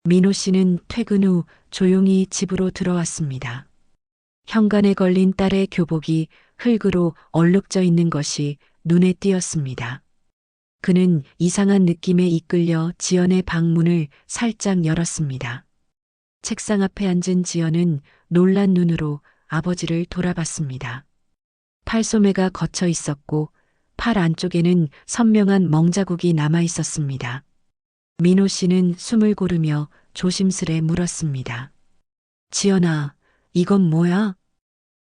민호 씨는 퇴근 후 조용히 집으로 들어왔습니다. 현관에 걸린 딸의 교복이 흙으로 얼룩져 있는 것이 눈에 띄었습니다. 그는 이상한 느낌에 이끌려 지연의 방문을 살짝 열었습니다. 책상 앞에 앉은 지연은 놀란 눈으로 아버지를 돌아봤습니다. 팔소매가 거쳐 있었고 팔 안쪽에는 선명한 멍자국이 남아 있었습니다. 민호 씨는 숨을 고르며 조심스레 물었습니다. 지연아, 이건 뭐야?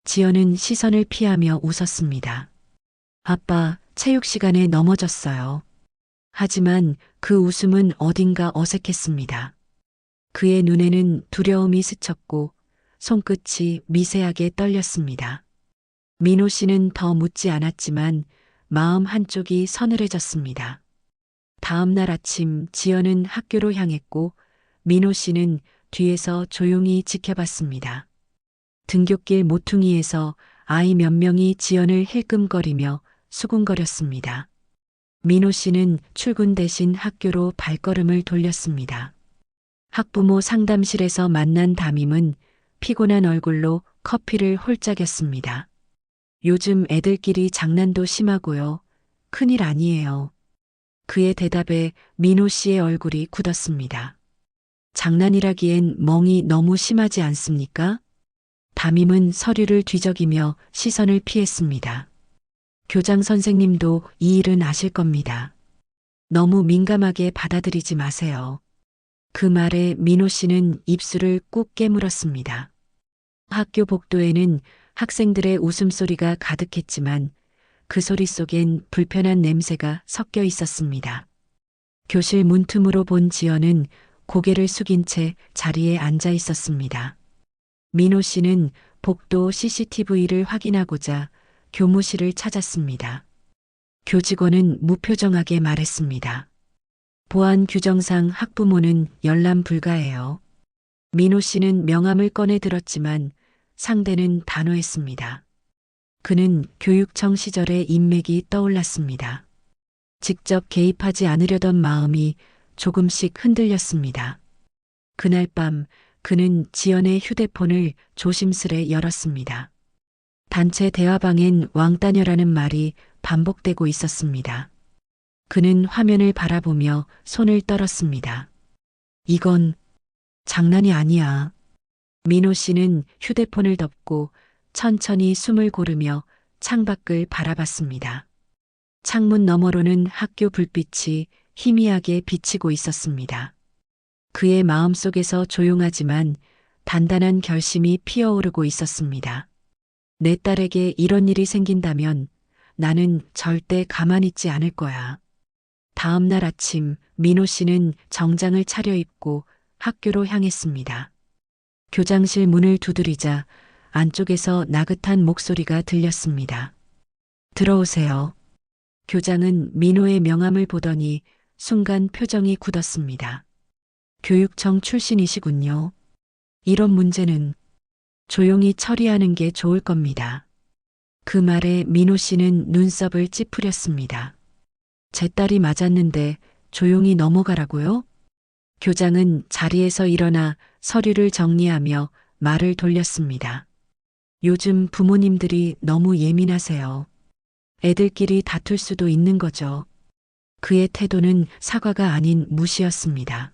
지연은 시선을 피하며 웃었습니다. 아빠, 체육 시간에 넘어졌어요. 하지만 그 웃음은 어딘가 어색했습니다. 그의 눈에는 두려움이 스쳤고 손끝이 미세하게 떨렸습니다. 민호 씨는 더 묻지 않았지만 마음 한쪽이 서늘해졌습니다. 다음 날 아침 지연은 학교로 향했고 민호 씨는 뒤에서 조용히 지켜봤습니다. 등굣길 모퉁이에서 아이 몇 명이 지연을 힐끔거리며 수군거렸습니다. 민호 씨는 출근 대신 학교로 발걸음을 돌렸습니다. 학부모 상담실에서 만난 담임은 피곤한 얼굴로 커피를 홀짝였습니다. 요즘 애들끼리 장난도 심하고요. 큰일 아니에요. 그의 대답에 민호 씨의 얼굴이 굳었습니다. 장난이라기엔 멍이 너무 심하지 않습니까? 담임은 서류를 뒤적이며 시선을 피했습니다. 교장 선생님도 이 일은 아실 겁니다. 너무 민감하게 받아들이지 마세요. 그 말에 민호 씨는 입술을 꾹 깨물었습니다. 학교 복도에는 학생들의 웃음소리가 가득했지만 그 소리 속엔 불편한 냄새가 섞여 있었습니다. 교실 문틈으로 본 지연은 고개를 숙인 채 자리에 앉아 있었습니다. 민호 씨는 복도 CCTV를 확인하고자 교무실을 찾았습니다. 교직원은 무표정하게 말했습니다. 보안 규정상 학부모는 열람 불가해요. 민호 씨는 명함을 꺼내 들었지만 상대는 단호했습니다. 그는 교육청 시절의 인맥이 떠올랐습니다. 직접 개입하지 않으려던 마음이 조금씩 흔들렸습니다. 그날 밤 그는 지연의 휴대폰을 조심스레 열었습니다. 단체 대화방엔 왕따녀라는 말이 반복되고 있었습니다. 그는 화면을 바라보며 손을 떨었습니다. 이건 장난이 아니야. 민호 씨는 휴대폰을 덮고 천천히 숨을 고르며 창밖을 바라봤습니다. 창문 너머로는 학교 불빛이 희미하게 비치고 있었습니다. 그의 마음속에서 조용하지만 단단한 결심이 피어오르고 있었습니다. 내 딸에게 이런 일이 생긴다면 나는 절대 가만히 있지 않을 거야. 다음 날 아침 민호 씨는 정장을 차려입고 학교로 향했습니다. 교장실 문을 두드리자 안쪽에서 나긋한 목소리가 들렸습니다. 들어오세요. 교장은 민호의 명함을 보더니 순간 표정이 굳었습니다. 교육청 출신이시군요. 이런 문제는 조용히 처리하는 게 좋을 겁니다. 그 말에 민호 씨는 눈썹을 찌푸렸습니다. 제 딸이 맞았는데 조용히 넘어가라고요? 교장은 자리에서 일어나 서류를 정리하며 말을 돌렸습니다. 요즘 부모님들이 너무 예민하세요. 애들끼리 다툴 수도 있는 거죠. 그의 태도는 사과가 아닌 무시였습니다.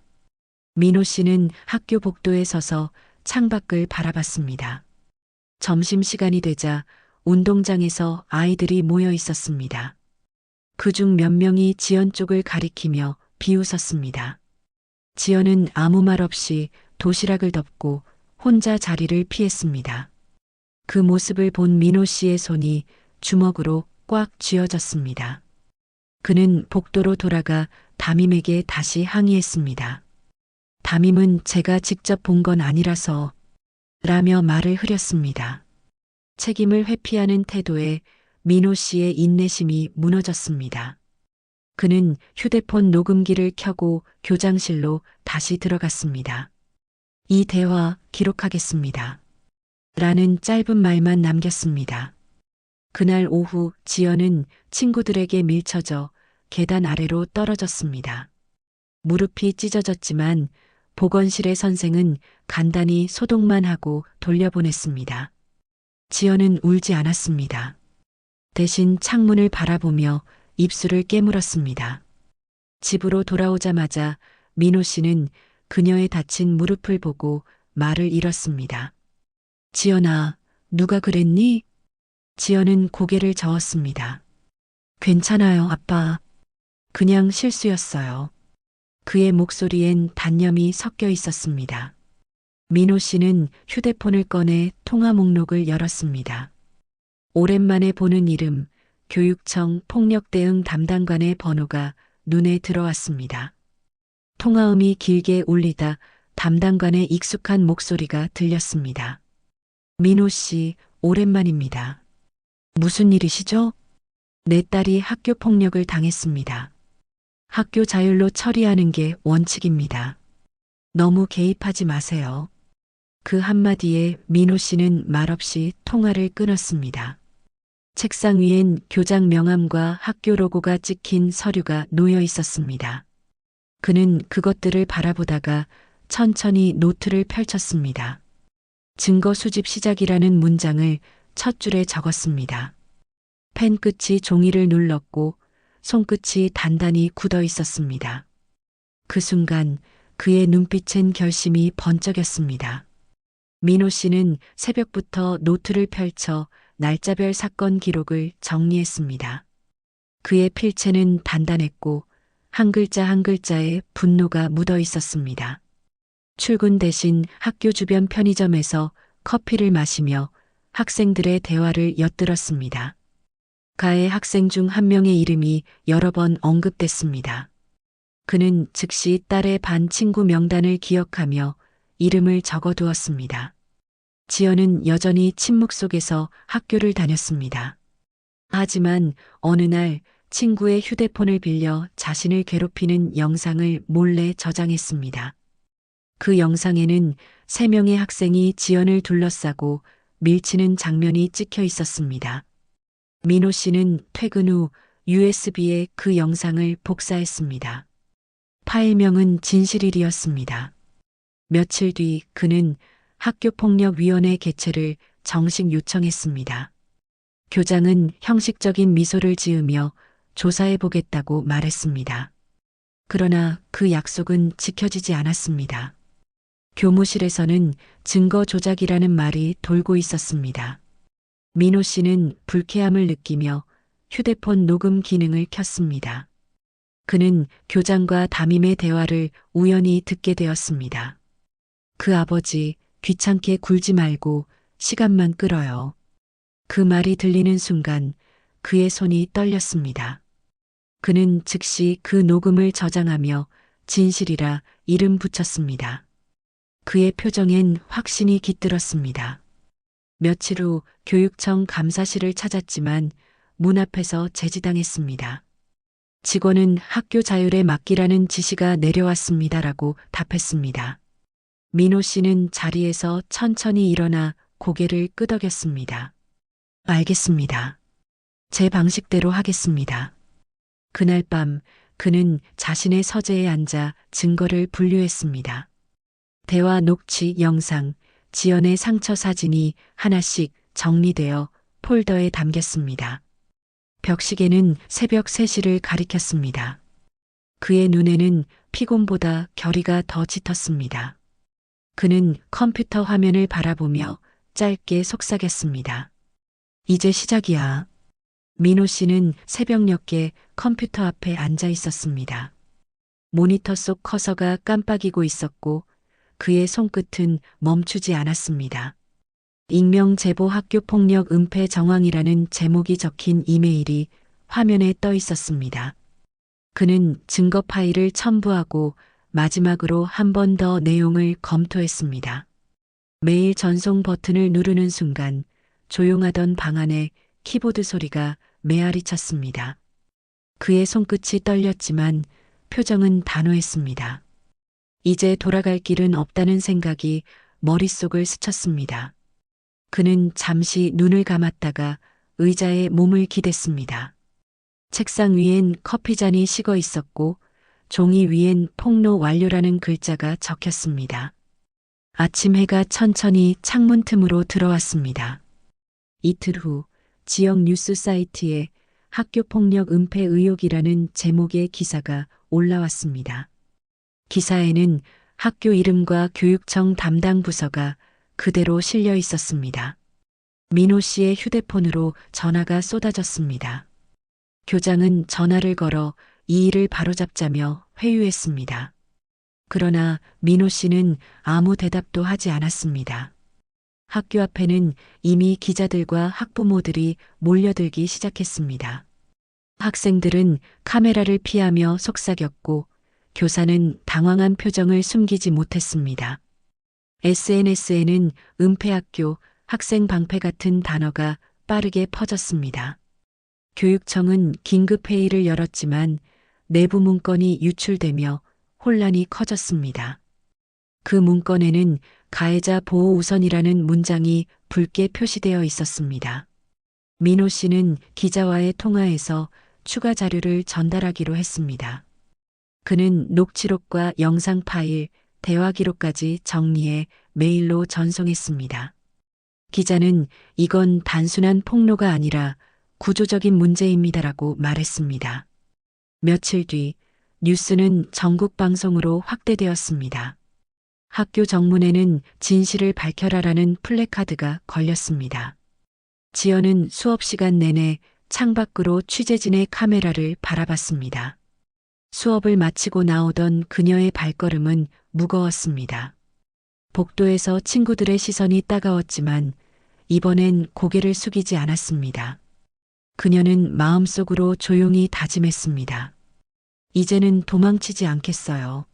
민호 씨는 학교 복도에 서서 창밖을 바라봤습니다. 점심시간이 되자 운동장에서 아이들이 모여 있었습니다. 그중 몇 명이 지연 쪽을 가리키며 비웃었습니다. 지연은 아무 말 없이 도시락을 덮고 혼자 자리를 피했습니다. 그 모습을 본 민호 씨의 손이 주먹으로 꽉 쥐어졌습니다. 그는 복도로 돌아가 담임에게 다시 항의했습니다. 담임은 제가 직접 본 건 아니라서 라며 말을 흐렸습니다. 책임을 회피하는 태도에 민호 씨의 인내심이 무너졌습니다. 그는 휴대폰 녹음기를 켜고 교장실로 다시 들어갔습니다. 이 대화 기록하겠습니다. 라는 짧은 말만 남겼습니다. 그날 오후 지연은 친구들에게 밀쳐져 계단 아래로 떨어졌습니다. 무릎이 찢어졌지만 보건실의 선생은 간단히 소독만 하고 돌려보냈습니다. 지연은 울지 않았습니다. 대신 창문을 바라보며 입술을 깨물었습니다. 집으로 돌아오자마자 민호 씨는 그녀의 다친 무릎을 보고 말을 잃었습니다. 지연아, 누가 그랬니? 지연은 고개를 저었습니다. 괜찮아요, 아빠. 그냥 실수였어요. 그의 목소리엔 단념이 섞여 있었습니다. 민호 씨는 휴대폰을 꺼내 통화 목록을 열었습니다. 오랜만에 보는 이름, 교육청 폭력대응 담당관의 번호가 눈에 들어왔습니다. 통화음이 길게 울리다 담당관의 익숙한 목소리가 들렸습니다. 민호 씨, 오랜만입니다. 무슨 일이시죠? 내 딸이 학교 폭력을 당했습니다. 학교 자율로 처리하는 게 원칙입니다. 너무 개입하지 마세요. 그 한마디에 민호 씨는 말없이 통화를 끊었습니다. 책상 위엔 교장 명함과 학교 로고가 찍힌 서류가 놓여 있었습니다. 그는 그것들을 바라보다가 천천히 노트를 펼쳤습니다. 증거 수집 시작이라는 문장을 첫 줄에 적었습니다. 펜 끝이 종이를 눌렀고 손끝이 단단히 굳어 있었습니다. 그 순간 그의 눈빛엔 결심이 번쩍였습니다. 민호 씨는 새벽부터 노트를 펼쳐 날짜별 사건 기록을 정리했습니다. 그의 필체는 단단했고 한 글자 한 글자에 분노가 묻어 있었습니다. 출근 대신 학교 주변 편의점에서 커피를 마시며 학생들의 대화를 엿들었습니다. 가해 학생 중 한 명의 이름이 여러 번 언급됐습니다. 그는 즉시 딸의 반 친구 명단을 기억하며 이름을 적어두었습니다. 지연은 여전히 침묵 속에서 학교를 다녔습니다. 하지만 어느 날 친구의 휴대폰을 빌려 자신을 괴롭히는 영상을 몰래 저장했습니다. 그 영상에는 3명의 학생이 지연을 둘러싸고 밀치는 장면이 찍혀 있었습니다. 민호 씨는 퇴근 후 USB에 그 영상을 복사했습니다. 파일명은 진실일이었습니다. 며칠 뒤 그는 학교폭력위원회 개최를 정식 요청했습니다. 교장은 형식적인 미소를 지으며 조사해보겠다고 말했습니다. 그러나 그 약속은 지켜지지 않았습니다. 교무실에서는 증거 조작이라는 말이 돌고 있었습니다. 민호 씨는 불쾌함을 느끼며 휴대폰 녹음 기능을 켰습니다. 그는 교장과 담임의 대화를 우연히 듣게 되었습니다. 그 아버지, 귀찮게 굴지 말고 시간만 끌어요. 그 말이 들리는 순간 그의 손이 떨렸습니다. 그는 즉시 그 녹음을 저장하며 진실이라 이름 붙였습니다. 그의 표정엔 확신이 깃들었습니다. 며칠 후 교육청 감사실을 찾았지만 문 앞에서 제지당했습니다. 직원은 학교 자율에 맡기라는 지시가 내려왔습니다라고 답했습니다. 민호 씨는 자리에서 천천히 일어나 고개를 끄덕였습니다. 알겠습니다. 제 방식대로 하겠습니다. 그날 밤 그는 자신의 서재에 앉아 증거를 분류했습니다. 대화 녹취 영상, 지연의 상처 사진이 하나씩 정리되어 폴더에 담겼습니다. 벽시계는 새벽 3시를 가리켰습니다. 그의 눈에는 피곤보다 결의가 더 짙었습니다. 그는 컴퓨터 화면을 바라보며 짧게 속삭였습니다. 이제 시작이야. 민호 씨는 새벽녘에 컴퓨터 앞에 앉아 있었습니다. 모니터 속 커서가 깜빡이고 있었고 그의 손끝은 멈추지 않았습니다. 익명 제보 학교 폭력 은폐 정황이라는 제목이 적힌 이메일이 화면에 떠 있었습니다. 그는 증거 파일을 첨부하고 마지막으로 한 번 더 내용을 검토했습니다. 메일 전송 버튼을 누르는 순간 조용하던 방 안에 키보드 소리가 메아리 쳤습니다. 그의 손끝이 떨렸지만 표정은 단호했습니다. 이제 돌아갈 길은 없다는 생각이 머릿속을 스쳤습니다. 그는 잠시 눈을 감았다가 의자에 몸을 기댔습니다. 책상 위엔 커피잔이 식어 있었고 종이 위엔 폭로 완료라는 글자가 적혔습니다. 아침 해가 천천히 창문 틈으로 들어왔습니다. 이틀 후 지역 뉴스 사이트에 학교 폭력 은폐 의혹이라는 제목의 기사가 올라왔습니다. 기사에는 학교 이름과 교육청 담당 부서가 그대로 실려 있었습니다. 민호 씨의 휴대폰으로 전화가 쏟아졌습니다. 교장은 전화를 걸어 이 일을 바로잡자며 회유했습니다. 그러나 민호 씨는 아무 대답도 하지 않았습니다. 학교 앞에는 이미 기자들과 학부모들이 몰려들기 시작했습니다. 학생들은 카메라를 피하며 속삭였고 교사는 당황한 표정을 숨기지 못했습니다. SNS에는 은폐학교, 학생 방패 같은 단어가 빠르게 퍼졌습니다. 교육청은 긴급회의를 열었지만 내부 문건이 유출되며 혼란이 커졌습니다. 그 문건에는 가해자 보호 우선이라는 문장이 붉게 표시되어 있었습니다. 민호 씨는 기자와의 통화에서 추가 자료를 전달하기로 했습니다. 그는 녹취록과 영상 파일, 대화 기록까지 정리해 메일로 전송했습니다. 기자는 이건 단순한 폭로가 아니라 구조적인 문제입니다라고 말했습니다. 며칠 뒤 뉴스는 전국 방송으로 확대되었습니다. 학교 정문에는 진실을 밝혀라라는 플래카드가 걸렸습니다. 지연은 수업 시간 내내 창밖으로 취재진의 카메라를 바라봤습니다. 수업을 마치고 나오던 그녀의 발걸음은 무거웠습니다. 복도에서 친구들의 시선이 따가웠지만 이번엔 고개를 숙이지 않았습니다. 그녀는 마음속으로 조용히 다짐했습니다. 이제는 도망치지 않겠어요.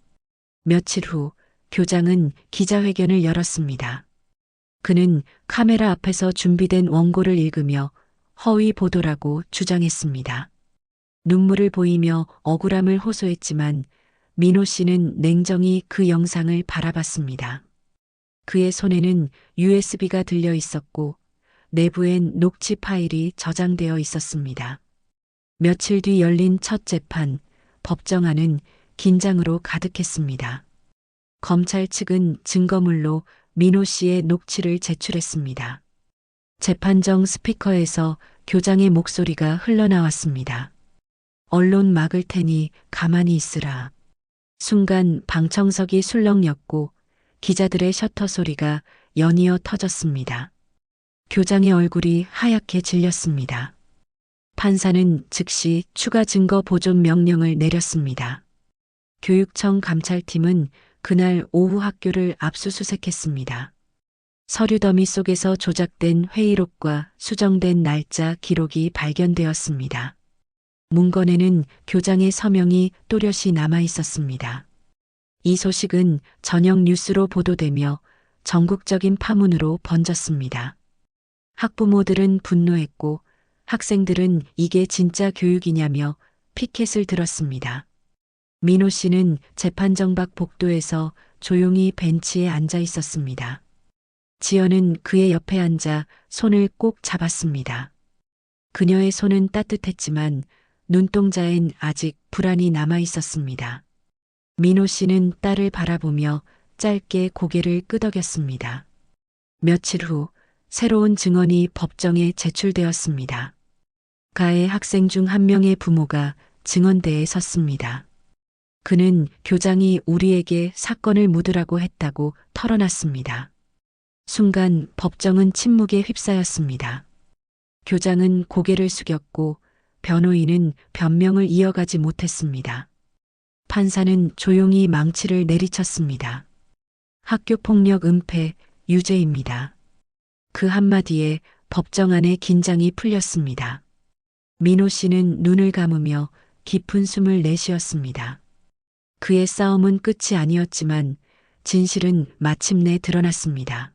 며칠 후 교장은 기자회견을 열었습니다. 그는 카메라 앞에서 준비된 원고를 읽으며 허위 보도라고 주장했습니다. 눈물을 보이며 억울함을 호소했지만 민호 씨는 냉정히 그 영상을 바라봤습니다. 그의 손에는 USB가 들려 있었고 내부엔 녹취 파일이 저장되어 있었습니다. 며칠 뒤 열린 첫 재판, 법정 안은 긴장으로 가득했습니다. 검찰 측은 증거물로 민호 씨의 녹취를 제출했습니다. 재판정 스피커에서 교장의 목소리가 흘러나왔습니다. 언론 막을 테니 가만히 있으라. 순간 방청석이 술렁였고 기자들의 셔터 소리가 연이어 터졌습니다. 교장의 얼굴이 하얗게 질렸습니다. 판사는 즉시 추가 증거 보존 명령을 내렸습니다. 교육청 감찰팀은 그날 오후 학교를 압수수색했습니다. 서류 더미 속에서 조작된 회의록과 수정된 날짜 기록이 발견되었습니다. 문건에는 교장의 서명이 또렷이 남아 있었습니다. 이 소식은 저녁 뉴스로 보도되며 전국적인 파문으로 번졌습니다. 학부모들은 분노했고 학생들은 이게 진짜 교육이냐며 피켓을 들었습니다. 민호 씨는 재판정 밖 복도에서 조용히 벤치에 앉아 있었습니다. 지연은 그의 옆에 앉아 손을 꼭 잡았습니다. 그녀의 손은 따뜻했지만 눈동자엔 아직 불안이 남아 있었습니다. 민호 씨는 딸을 바라보며 짧게 고개를 끄덕였습니다. 며칠 후 새로운 증언이 법정에 제출되었습니다. 가해 학생 중 한 명의 부모가 증언대에 섰습니다. 그는 교장이 우리에게 사건을 묻으라고 했다고 털어놨습니다. 순간 법정은 침묵에 휩싸였습니다. 교장은 고개를 숙였고 변호인은 변명을 이어가지 못했습니다. 판사는 조용히 망치를 내리쳤습니다. 학교폭력 은폐 유죄입니다. 그 한마디에 법정 안의 긴장이 풀렸습니다. 민호 씨는 눈을 감으며 깊은 숨을 내쉬었습니다. 그의 싸움은 끝이 아니었지만 진실은 마침내 드러났습니다.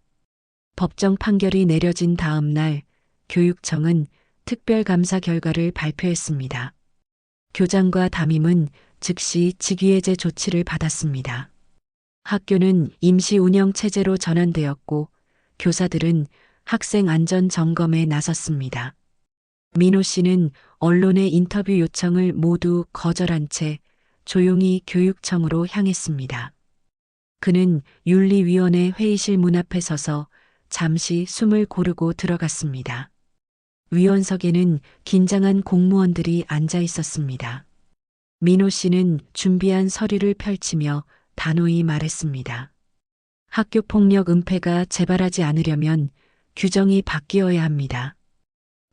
법정 판결이 내려진 다음 날 교육청은 특별감사 결과를 발표했습니다. 교장과 담임은 즉시 직위해제 조치를 받았습니다. 학교는 임시 운영 체제로 전환되었고 교사들은 학생 안전 점검에 나섰습니다. 민호 씨는 언론의 인터뷰 요청을 모두 거절한 채 조용히 교육청으로 향했습니다. 그는 윤리위원회 회의실 문 앞에 서서 잠시 숨을 고르고 들어갔습니다. 위원석에는 긴장한 공무원들이 앉아 있었습니다. 민호 씨는 준비한 서류를 펼치며 단호히 말했습니다. 학교폭력 은폐가 재발하지 않으려면 규정이 바뀌어야 합니다.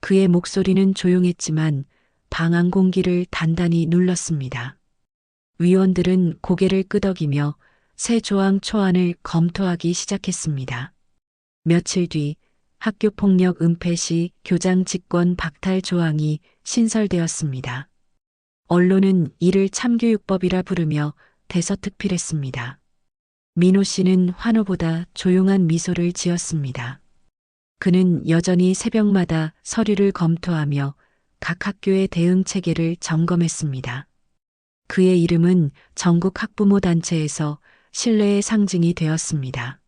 그의 목소리는 조용했지만 방안 공기를 단단히 눌렀습니다. 위원들은 고개를 끄덕이며 새 조항 초안을 검토하기 시작했습니다. 며칠 뒤 학교폭력 은폐 시 교장 직권 박탈 조항이 신설되었습니다. 언론은 이를 참교육법이라 부르며 대서특필했습니다. 민호 씨는 환호보다 조용한 미소를 지었습니다. 그는 여전히 새벽마다 서류를 검토하며 각 학교의 대응 체계를 점검했습니다. 그의 이름은 전국 학부모 단체에서 신뢰의 상징이 되었습니다.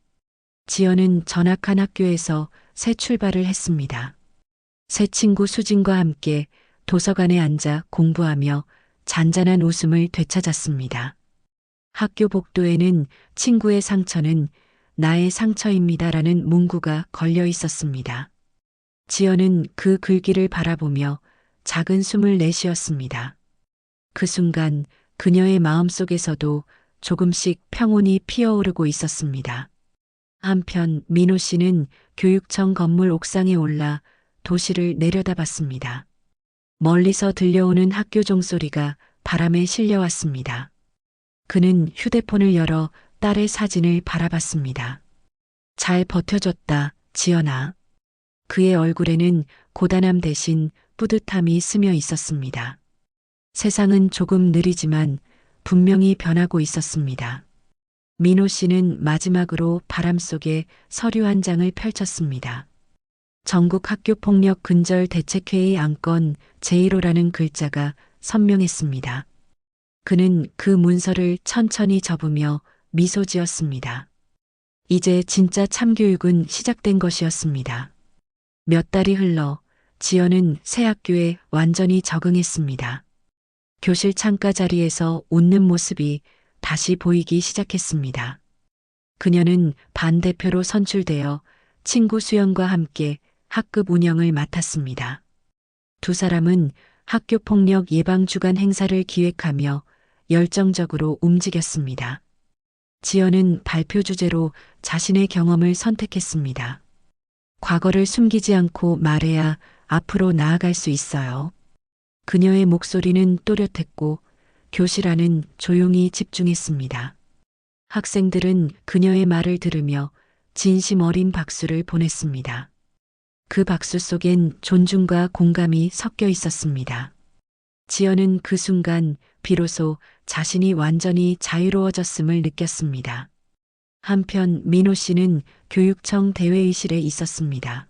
지연은 전학한 학교에서 새 출발을 했습니다. 새 친구 수진과 함께 도서관에 앉아 공부하며 잔잔한 웃음을 되찾았습니다. 학교 복도에는 친구의 상처는 나의 상처입니다라는 문구가 걸려 있었습니다. 지연은 그 글귀를 바라보며 작은 숨을 내쉬었습니다. 그 순간 그녀의 마음속에서도 조금씩 평온이 피어오르고 있었습니다. 한편 민호 씨는 교육청 건물 옥상에 올라 도시를 내려다봤습니다. 멀리서 들려오는 학교 종소리가 바람에 실려왔습니다. 그는 휴대폰을 열어 딸의 사진을 바라봤습니다. 잘 버텨줬다, 지연아. 그의 얼굴에는 고단함 대신 뿌듯함이 스며 있었습니다. 세상은 조금 느리지만 분명히 변하고 있었습니다. 민호 씨는 마지막으로 바람 속에 서류 한 장을 펼쳤습니다. 전국 학교폭력 근절 대책회의 안건 제1호라는 글자가 선명했습니다. 그는 그 문서를 천천히 접으며 미소 지었습니다. 이제 진짜 참교육은 시작된 것이었습니다. 몇 달이 흘러 지연은 새 학교에 완전히 적응했습니다. 교실 창가 자리에서 웃는 모습이 다시 보이기 시작했습니다. 그녀는 반대표로 선출되어 친구 수연과 함께 학급 운영을 맡았습니다. 두 사람은 학교폭력 예방 주간 행사를 기획하며 열정적으로 움직였습니다. 지연은 발표 주제로 자신의 경험을 선택했습니다. 과거를 숨기지 않고 말해야 앞으로 나아갈 수 있어요. 그녀의 목소리는 또렷했고 교실 안은 조용히 집중했습니다. 학생들은 그녀의 말을 들으며 진심 어린 박수를 보냈습니다. 그 박수 속엔 존중과 공감이 섞여 있었습니다. 지연은 그 순간 비로소 자신이 완전히 자유로워졌음을 느꼈습니다. 한편 민호 씨는 교육청 대회의실에 있었습니다.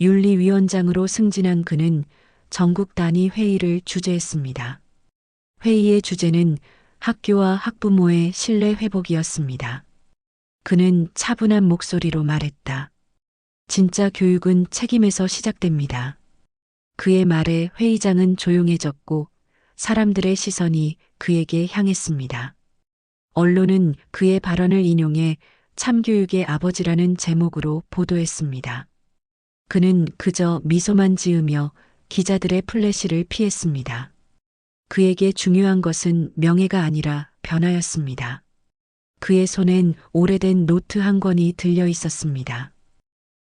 윤리위원장으로 승진한 그는 전국 단위 회의를 주재했습니다. 회의의 주제는 학교와 학부모의 신뢰 회복이었습니다. 그는 차분한 목소리로 말했다. 진짜 교육은 책임에서 시작됩니다. 그의 말에 회의장은 조용해졌고 사람들의 시선이 그에게 향했습니다. 언론은 그의 발언을 인용해 참교육의 아버지라는 제목으로 보도했습니다. 그는 그저 미소만 지으며 기자들의 플래시를 피했습니다. 그에게 중요한 것은 명예가 아니라 변화였습니다. 그의 손엔 오래된 노트 한 권이 들려 있었습니다.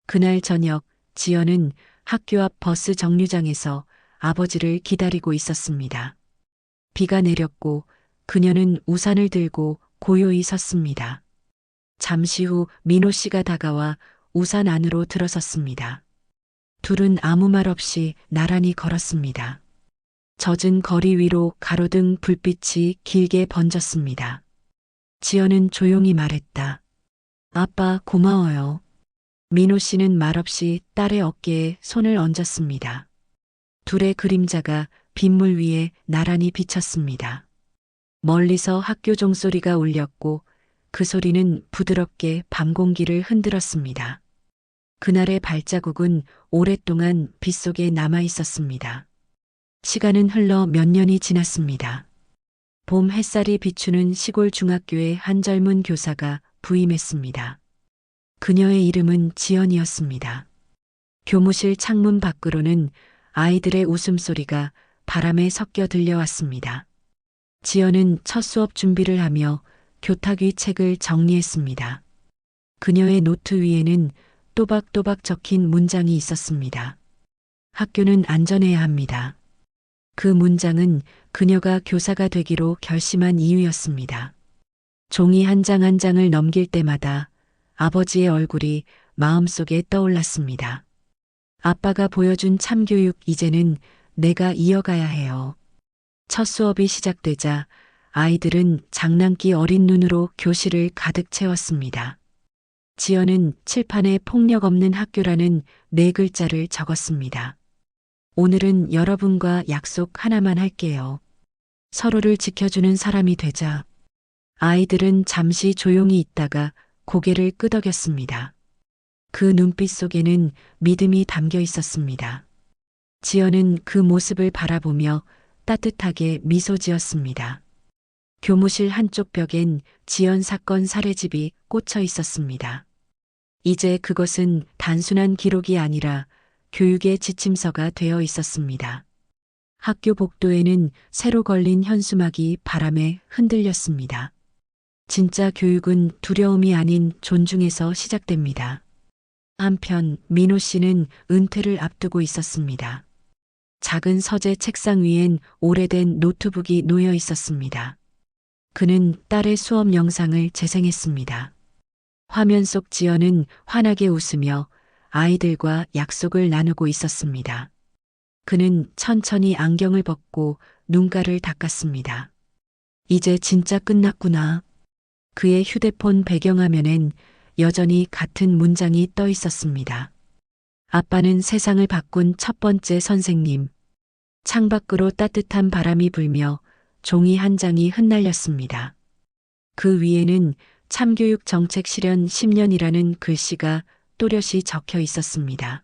그날 저녁 지연은 학교 앞 버스 정류장에서 아버지를 기다리고 있었습니다. 비가 내렸고 그녀는 우산을 들고 고요히 섰습니다. 잠시 후 민호 씨가 다가와 우산 안으로 들어섰습니다. 둘은 아무 말 없이 나란히 걸었습니다. 젖은 거리 위로 가로등 불빛이 길게 번졌습니다. 지연은 조용히 말했다. 아빠 고마워요. 민호 씨는 말없이 딸의 어깨에 손을 얹었습니다. 둘의 그림자가 빗물 위에 나란히 비쳤습니다. 멀리서 학교 종소리가 울렸고 그 소리는 부드럽게 밤 공기를 흔들었습니다. 그날의 발자국은 오랫동안 빗속에 남아 있었습니다. 시간은 흘러 몇 년이 지났습니다. 봄 햇살이 비추는 시골 중학교에 한 젊은 교사가 부임했습니다. 그녀의 이름은 지연이었습니다. 교무실 창문 밖으로는 아이들의 웃음소리가 바람에 섞여 들려왔습니다. 지연은 첫 수업 준비를 하며 교탁위 책을 정리했습니다. 그녀의 노트 위에는 또박또박 적힌 문장이 있었습니다. 학교는 안전해야 합니다. 그 문장은 그녀가 교사가 되기로 결심한 이유였습니다. 종이 한 장 한 장을 넘길 때마다 아버지의 얼굴이 마음속에 떠올랐습니다. 아빠가 보여준 참교육 이제는 내가 이어가야 해요. 첫 수업이 시작되자 아이들은 장난기 어린 눈으로 교실을 가득 채웠습니다. 지연은 칠판에 폭력 없는 학교라는 4글자를 적었습니다. 오늘은 여러분과 약속 하나만 할게요. 서로를 지켜주는 사람이 되자. 아이들은 잠시 조용히 있다가 고개를 끄덕였습니다. 그 눈빛 속에는 믿음이 담겨 있었습니다. 지연은 그 모습을 바라보며 따뜻하게 미소 지었습니다. 교무실 한쪽 벽엔 지연 사건 사례집이 꽂혀 있었습니다. 이제 그것은 단순한 기록이 아니라 교육의 지침서가 되어 있었습니다. 학교 복도에는 새로 걸린 현수막이 바람에 흔들렸습니다. 진짜 교육은 두려움이 아닌 존중에서 시작됩니다. 한편 민호 씨는 은퇴를 앞두고 있었습니다. 작은 서재 책상 위엔 오래된 노트북이 놓여 있었습니다. 그는 딸의 수업 영상을 재생했습니다. 화면 속 지연은 환하게 웃으며 아이들과 약속을 나누고 있었습니다. 그는 천천히 안경을 벗고 눈가를 닦았습니다. 이제 진짜 끝났구나. 그의 휴대폰 배경화면엔 여전히 같은 문장이 떠 있었습니다. 아빠는 세상을 바꾼 첫 번째 선생님. 창밖으로 따뜻한 바람이 불며 종이 한 장이 흩날렸습니다. 그 위에는 참교육 정책 실현 10년이라는 글씨가 또렷이 적혀 있었습니다.